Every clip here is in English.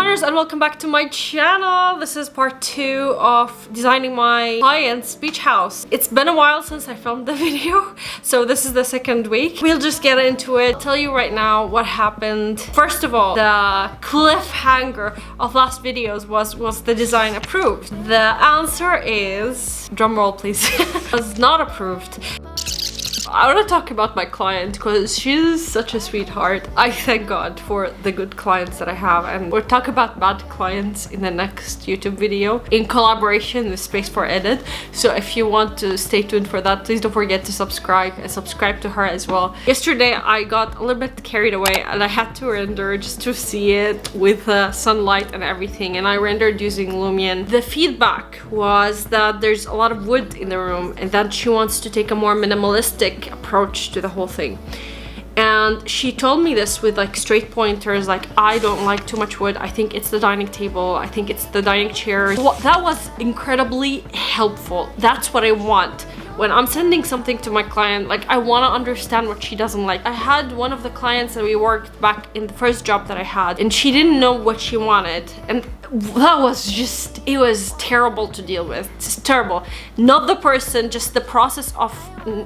designers, and welcome back to my channel. This is part 2 of designing my client's beach house. It's been a while since I filmed the video, so this is the second week. We'll just get into it. I'll tell you right now what happened. First of all, the cliffhanger of last videos was the design approved? The answer is, drumroll please, was not approved. I want to talk about my client because she's such a sweetheart. I thank God for the good clients that I have, and we'll talk about bad clients in the next YouTube video in collaboration with Space for Edit. So if you want to stay tuned for that, please don't forget to subscribe and subscribe to her as well. Yesterday I got a little bit carried away and I had to render just to see it with sunlight and everything, and I rendered using Lumion. The feedback was that there's a lot of wood in the room and that she wants to take a more minimalistic approach to the whole thing, and she told me this with like straight pointers, like, I don't like too much wood, I think it's the dining table, I think it's the dining chair. That was incredibly helpful. That's what I want when I'm sending something to my client. Like, I want to understand what she doesn't like. I had one of the clients that we worked back in the first job that I had, and she didn't know what she wanted, and that was just, it was terrible to deal with. It's terrible. Not the person, just the process of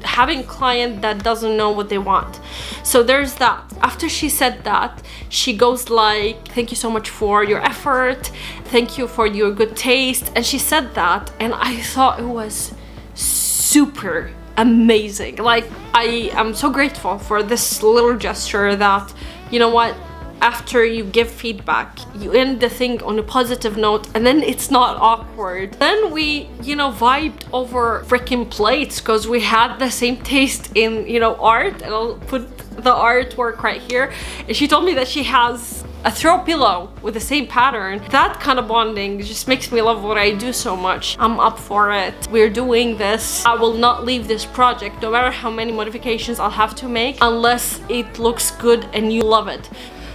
having a client that doesn't know what they want. So there's that. After she said that, she goes like, thank you so much for your effort, thank you for your good taste, and she said that, and I thought it was super amazing. Like, I am so grateful for this little gesture that, you know what, after you give feedback, you end the thing on a positive note, and then it's not awkward. Then we, you know, vibed over freaking plates because we had the same taste in, you know, art, and I'll put the artwork right here. And she told me that she has a throw pillow with the same pattern. That kind of bonding just makes me love what I do so much. I'm up for it. We're doing this. I will not leave this project, no matter how many modifications I'll have to make, unless it looks good and you love it.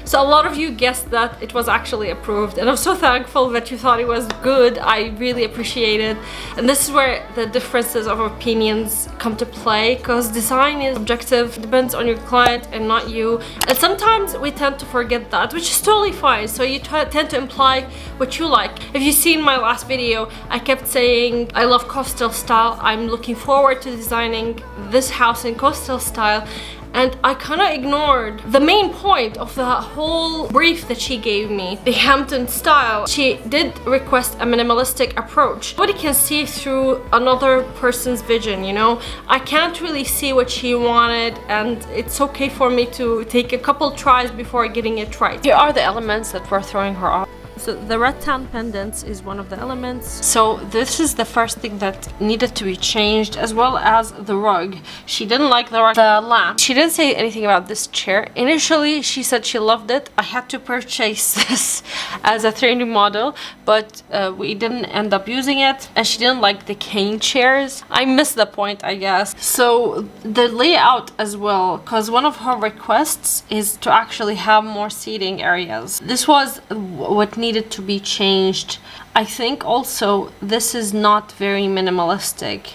So a lot of you guessed that it was actually approved, and I'm so thankful that you thought it was good. I really appreciate it. And this is where the differences of opinions come to play, because design is objective, it depends on your client and not you. And sometimes we tend to forget that, which is totally fine. So you tend to imply what you like. If you've seen my last video, I kept saying I love coastal style. I'm looking forward to designing this house in coastal style. And I kind of ignored the main point of the whole brief that she gave me, the Hampton style. She did request a minimalistic approach. Nobody can see through another person's vision, you know? I can't really see what she wanted, and it's okay for me to take a couple tries before getting it right. Here are the elements that were throwing her off. So the rattan pendants is one of the elements. So this is the first thing that needed to be changed, as well as the rug. She didn't like the rug, the lamp. She didn't say anything about this chair. Initially, she said she loved it. I had to purchase this as a 3D model, but we didn't end up using it. And she didn't like the cane chairs. I missed the point, I guess. So the layout as well, because one of her requests is to actually have more seating areas. This was what needed to be changed. I think also this is not very minimalistic.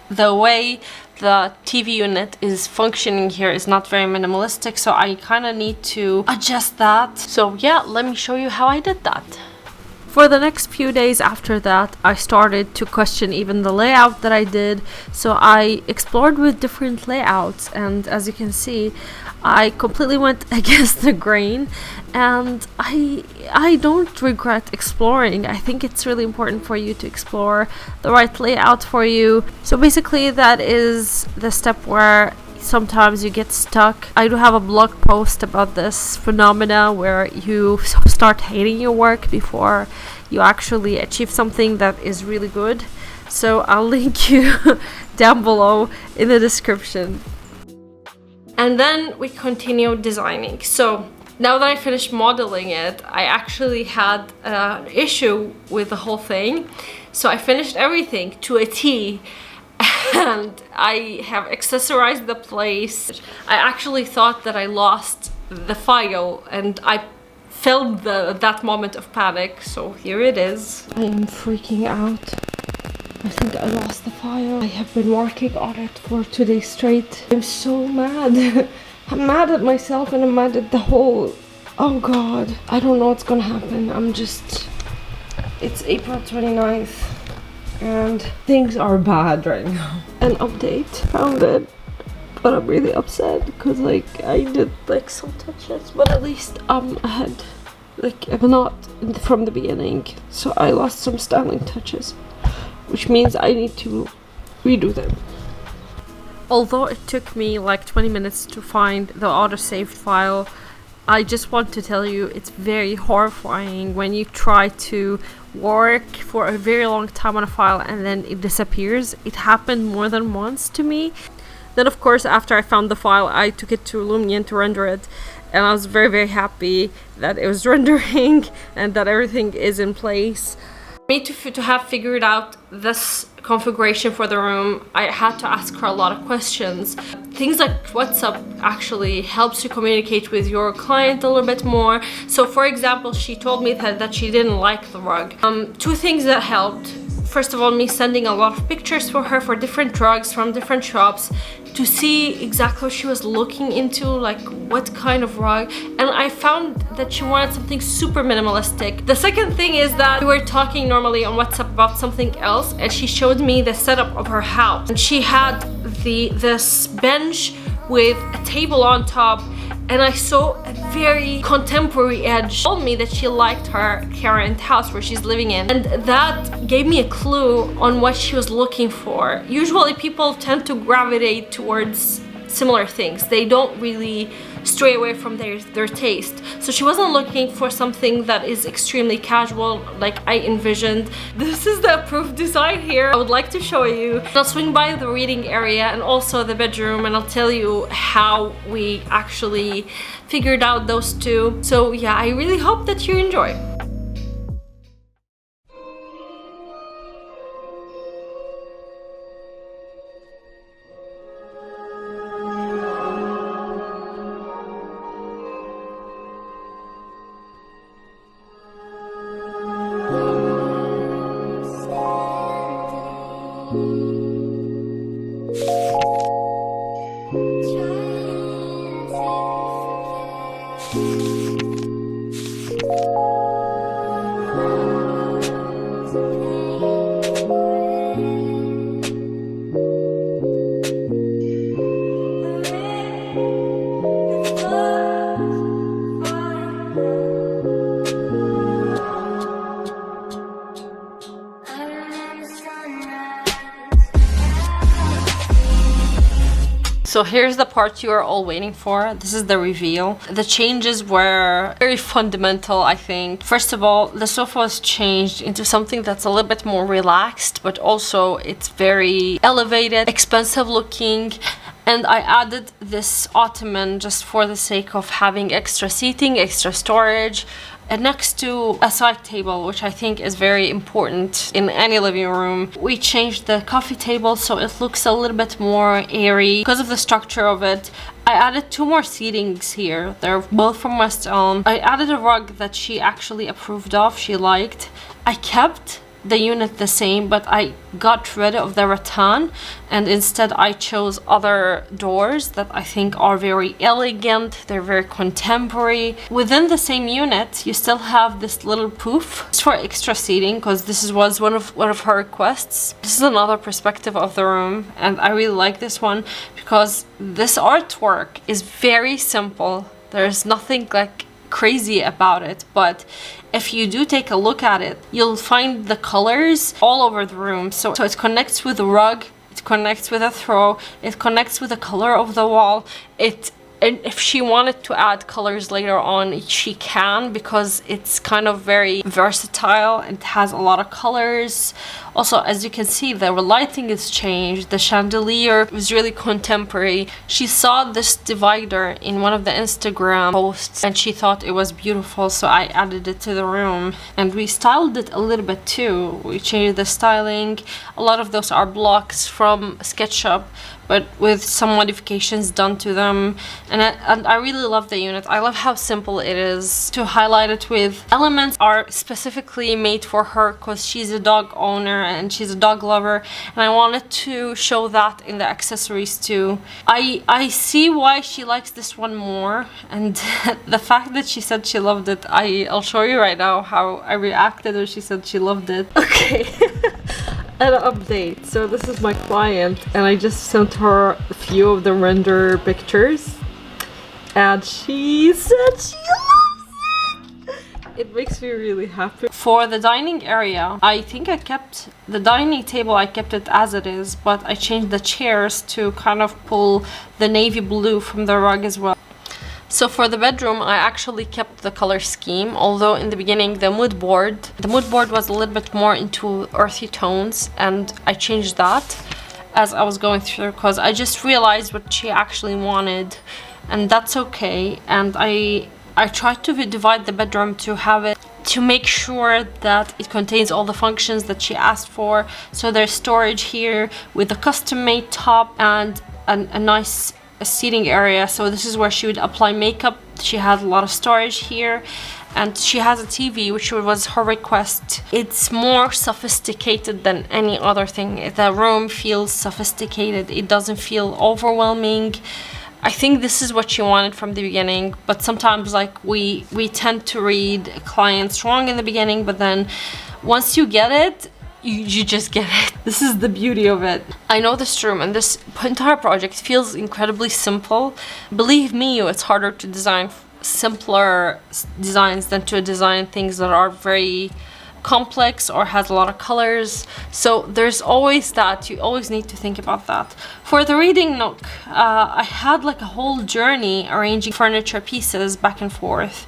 The way the TV unit is functioning here is not very minimalistic, so I kind of need to adjust that. So yeah, let me show you how I did that. For the next few days after that, I started to question even the layout that I did. So I explored with different layouts, and as you can see, I completely went against the grain, and I don't regret exploring. I think it's really important for you to explore the right layout for you. So basically that is the step where sometimes you get stuck. I do have a blog post about this phenomena where you start hating your work before you actually achieve something that is really good. So I'll link you down below in the description. And then we continued designing. So now that I finished modeling it, I actually had an issue with the whole thing. So I finished everything to a T, and I have accessorized the place. I actually thought that I lost the file, and I felt that moment of panic. So here it is. I am freaking out. I think I lost the file. I have been working on it for 2 days straight. I'm so mad. I'm mad at myself, and I'm mad at the whole Oh god, I don't know what's gonna happen. It's April 29th and things are bad right now. An update, found it, but I'm really upset because like I did like some touches, but at least I'm ahead. Like I'm not from the beginning, so I lost some styling touches, which means I need to redo them. Although it took me like 20 minutes to find the auto-saved file, I just want to tell you it's very horrifying when you try to work for a very long time on a file and then it disappears. It happened more than once to me. Then of course after I found the file, I took it to Lumion to render it, and I was very happy that it was rendering and that everything is in place. For me to have figured out this configuration for the room, I had to ask her a lot of questions. Things like WhatsApp actually helps you communicate with your client a little bit more. So for example, she told me that she didn't like the rug. Two things that helped. First of all, me sending a lot of pictures for her for different rugs from different shops to see exactly what she was looking into, like what kind of rug, and I found that she wanted something super minimalistic. The second thing is that we were talking normally on WhatsApp about something else, and she showed me the setup of her house, and she had this bench with a table on top, and I saw a very contemporary edge. She told me that she liked her current house where she's living in, and that gave me a clue on what she was looking for. Usually people tend to gravitate towards similar things. They don't really stray away from their taste. So she wasn't looking for something that is extremely casual like I envisioned. This is the approved design here. I would like to show you. I'll swing by the reading area and also the bedroom, and I'll tell you how we actually figured out those two. So yeah, I really hope that you enjoy. So here's the part you are all waiting for. This is the reveal. The changes were very fundamental, I think. First of all, the sofa was changed into something that's a little bit more relaxed, but also it's very elevated, expensive looking. And I added this ottoman just for the sake of having extra seating, extra storage, and next to a side table, which I think is very important in any living room. We changed the coffee table so it looks a little bit more airy because of the structure of it. I added two more seatings here. They're both from West Elm. I added a rug that she actually approved of, she liked. I kept the unit the same, but I got rid of the rattan and instead I chose other doors that I think are very elegant. They're very contemporary. Within the same unit you still have this little poof. It's for extra seating because this was one of her requests. This is another perspective of the room, and I really like this one because this artwork is very simple. There's nothing like crazy about it, but if you do take a look at it, you'll find the colors all over the room. So it connects with the rug, it connects with a throw, it connects with the color of the wall. And if she wanted to add colors later on, she can, because it's kind of very versatile and has a lot of colors. Also, as you can see, the lighting is changed. The chandelier was really contemporary. She saw this divider in one of the Instagram posts and she thought it was beautiful, so I added it to the room. And we styled it a little bit too. We changed the styling. A lot of those are blocks from SketchUp, but with some modifications done to them. And I really love the unit. I love how simple it is to highlight it with elements are specifically made for her because she's a dog owner and she's a dog lover, and I wanted to show that in the accessories too. I see why she likes this one more, and the fact that she said she loved it, I'll show you right now how I reacted when she said she loved it. Okay. An update. So this is my client, and I just sent her a few of the render pictures, and she said she loves it. It makes me really happy. For the dining area, I think I kept the dining table, I kept it as it is, but I changed the chairs to kind of pull the navy blue from the rug as well. So for the bedroom, I actually kept the color scheme, although in the beginning the mood board was a little bit more into earthy tones, and I changed that as I was going through because I just realized what she actually wanted, and that's okay. And I tried to divide the bedroom to have it, to make sure that it contains all the functions that she asked for. So there's storage here with a custom-made top and a nice seating area. So this is where she would apply makeup. She had a lot of storage here, and she has a TV, which was her request. It's more sophisticated than any other thing. The room feels sophisticated. It doesn't feel overwhelming. I think this is what she wanted from the beginning, but sometimes like we tend to read clients wrong in the beginning, but then once you get it, you just get it. This is the beauty of it. I know this room and this entire project feels incredibly simple. Believe me, it's harder to design simpler designs than to design things that are very complex or has a lot of colors. So there's always that. You always need to think about that. For the reading nook, I had like a whole journey arranging furniture pieces back and forth,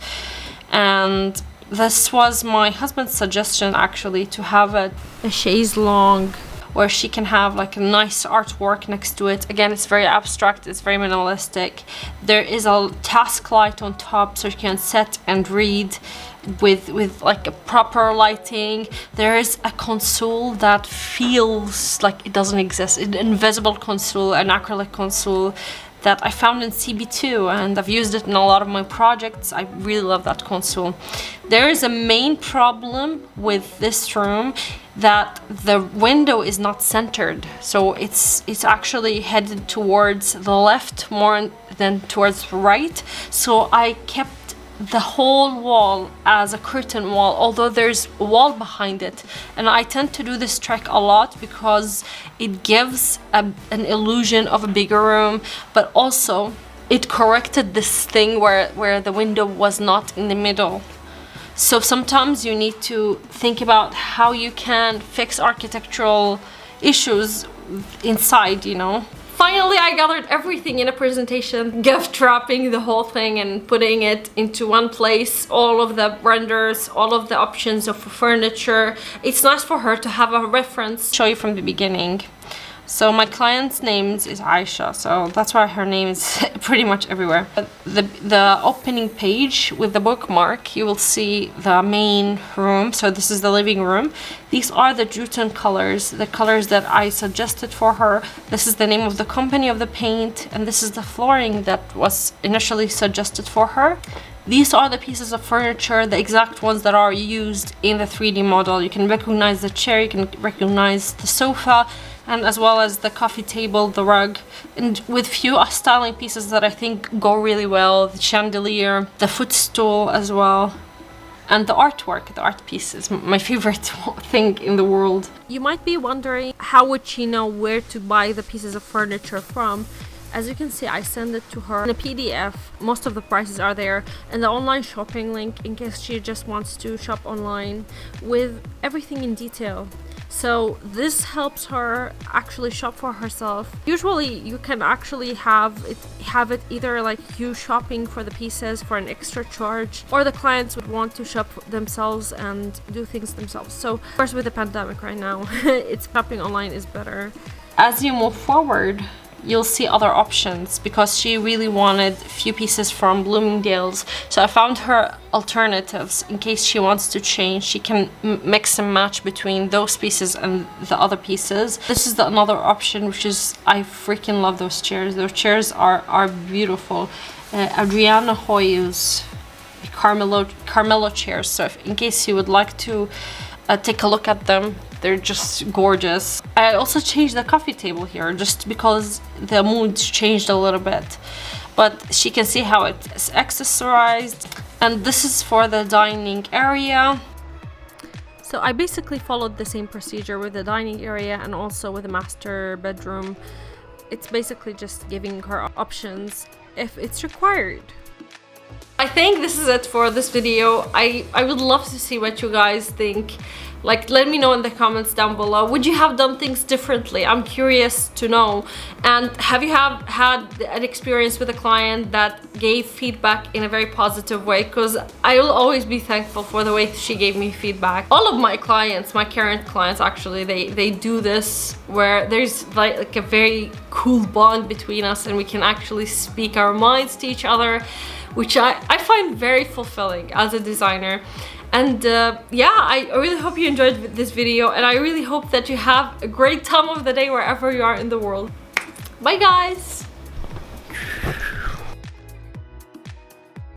and this was my husband's suggestion actually, to have a chaise longue where she can have like a nice artwork next to it. Again, it's very abstract, it's very minimalistic. There is a task light on top so you can set and read with like a proper lighting. There is a console that feels like it doesn't exist, an invisible console, an acrylic console that I found in CB2, and I've used it in a lot of my projects. I really love that console. There is a main problem with this room, that the window is not centered, so it's actually headed towards the left more than towards the right. So I kept the whole wall as a curtain wall, although there's a wall behind it, and I tend to do this trick a lot because it gives an illusion of a bigger room, but also it corrected this thing where the window was not in the middle. So sometimes you need to think about how you can fix architectural issues inside, you know. Finally, I gathered everything in a presentation, gift wrapping the whole thing and putting it into one place, all of the renders, all of the options of furniture. It's nice for her to have a reference. Show you from the beginning. So my client's name is Aisha, so that's why her name is pretty much everywhere. The opening page with the bookmark, you will see the main room. So this is the living room. These are the Jute colors, the colors that I suggested for her. This is the name of the company of the paint, and this is the flooring that was initially suggested for her. These are the pieces of furniture, the exact ones that are used in the 3D model. You can recognize the chair, you can recognize the sofa, and as well as the coffee table, the rug, and with few styling pieces that I think go really well, the chandelier, the footstool as well, and the artwork. The art piece is my favorite thing in the world. You might be wondering, how would she know where to buy the pieces of furniture from? As you can see, I send it to her in a PDF. Most of the prices are there, and the online shopping link in case she just wants to shop online with everything in detail. So this helps her actually shop for herself. Usually you can actually have it either like you shopping for the pieces for an extra charge, or the clients would want to shop themselves and do things themselves. So of course, with the pandemic right now, it's shopping online is better. As you move forward, you'll see other options, because she really wanted a few pieces from Bloomingdale's. So I found her alternatives in case she wants to change. She can mix and match between those pieces and the other pieces. This is another option, which is, I freaking love those chairs. Those chairs are beautiful. Adriana Hoyos Carmelo chairs. So in case you would like to take a look at them, they're just gorgeous. I also changed the coffee table here just because the mood changed a little bit, but she can see how it's accessorized. And this is for the dining area. So I basically followed the same procedure with the dining area and also with the master bedroom. It's basically just giving her options if it's required. I think this is it for this video. I would love to see what you guys think. Like, let me know in the comments down below. Would you have done things differently? I'm curious to know. And have you had an experience with a client that gave feedback in a very positive way? Because I will always be thankful for the way she gave me feedback. All of my clients, my current clients actually, they do this where there's like a very cool bond between us and we can actually speak our minds to each other, which I find very fulfilling as a designer. And yeah, I really hope you enjoyed this video, and I really hope that you have a great time of the day wherever you are in the world. Bye guys!